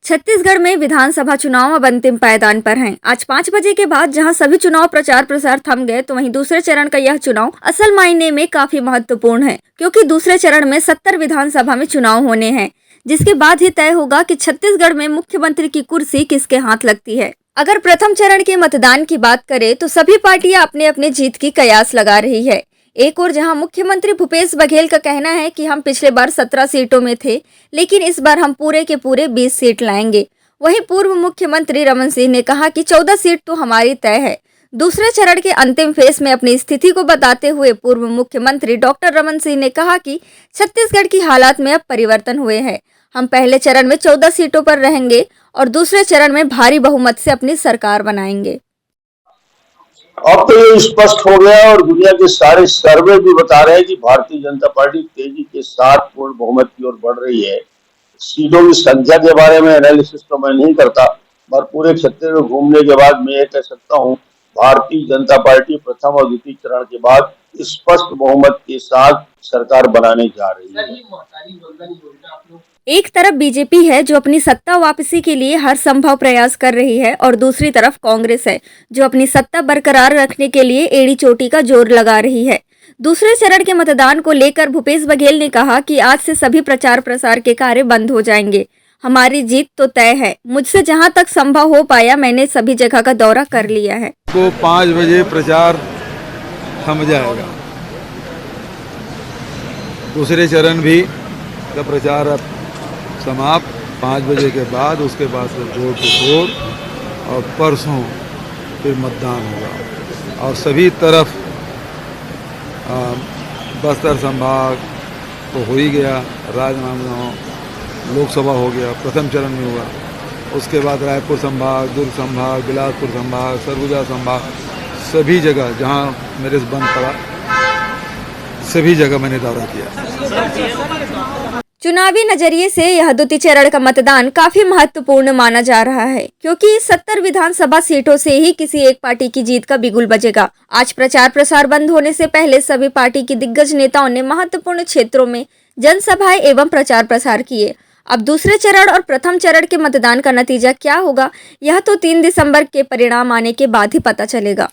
छत्तीसगढ़ में विधानसभा चुनाव अब अंतिम पायदान पर हैं। आज 5 बजे के बाद जहां सभी चुनाव प्रचार प्रसार थम गए, तो वहीं दूसरे चरण का यह चुनाव असल मायने में काफी महत्वपूर्ण है, क्योंकि दूसरे चरण में 70 विधानसभा में चुनाव होने हैं, जिसके बाद ही तय होगा कि छत्तीसगढ़ में मुख्यमंत्री की कुर्सी किसके हाथ लगती है। अगर प्रथम चरण के मतदान की बात करें तो सभी पार्टियां अपने अपने जीत की कयास लगा रही है। एक और जहां मुख्यमंत्री भूपेश बघेल का कहना है कि हम पिछले बार 17 सीटों में थे, लेकिन इस बार हम पूरे के पूरे 20 सीट लाएंगे। वहीं पूर्व मुख्यमंत्री रमन सिंह ने कहा कि 14 सीट तो हमारी तय है। दूसरे चरण के अंतिम फेज में अपनी स्थिति को बताते हुए पूर्व मुख्यमंत्री डॉक्टर रमन सिंह ने कहा कि छत्तीसगढ़ की हालात में अब परिवर्तन हुए हैं। हम पहले चरण में 14 सीटों पर रहेंगे और दूसरे चरण में भारी बहुमत से अपनी सरकार बनाएंगे। अब तो ये स्पष्ट हो गया और दुनिया के सारे सर्वे भी बता रहे हैं कि भारतीय जनता पार्टी तेजी के साथ पूर्ण बहुमत की ओर बढ़ रही है। सीटों की संख्या के बारे में एनालिसिस तो मैं नहीं करता, पर पूरे छत्तीसगढ़ में घूमने के बाद मैं ये कह सकता हूँ, भारतीय जनता पार्टी प्रथम और द्वितीय चरण के बाद स्पष्ट बहुमत के साथ सरकार बनाने जा रही है। एक तरफ बीजेपी है जो अपनी सत्ता वापसी के लिए हर संभव प्रयास कर रही है, और दूसरी तरफ कांग्रेस है जो अपनी सत्ता बरकरार रखने के लिए एड़ी चोटी का जोर लगा रही है। दूसरे चरण के मतदान को लेकर भूपेश बघेल ने कहा कि आज से सभी प्रचार प्रसार के कार्य बंद हो जाएंगे। हमारी जीत तो तय है। मुझसे जहां तक संभव हो पाया मैंने सभी जगह का दौरा कर लिया है। तो 5 बजे प्रचार थम जाएगा। दूसरे चरण भी का प्रचार अब समाप्त 5 बजे के बाद, उसके बाद से डोर टू डोर, और परसों फिर मतदान होगा। और सभी तरफ बस्तर संभाग तो हो ही गया, राजनांदगांव लोकसभा हो गया, प्रथम चरण में हुआ। उसके बाद रायपुर संभाग, दुर्ग संभाग, बिलासपुर संभाग, सरगुजा संभाग, सभी जगह जहां मेरे से बंद पड़ा, सभी जगह मैंने दौरा किया। चुनावी नजरिए से यह द्वितीय चरण का मतदान काफी महत्वपूर्ण माना जा रहा है, क्योंकि 70 विधानसभा सीटों से ही किसी एक पार्टी की जीत का बिगुल बजेगा। आज प्रचार प्रसार बंद होने से पहले सभी पार्टी के दिग्गज नेताओं ने महत्वपूर्ण क्षेत्रों में जनसभाएं एवं प्रचार प्रसार किए। अब दूसरे चरण और प्रथम चरण के मतदान का नतीजा क्या होगा, यह तो 3 दिसंबर के परिणाम आने के बाद ही पता चलेगा।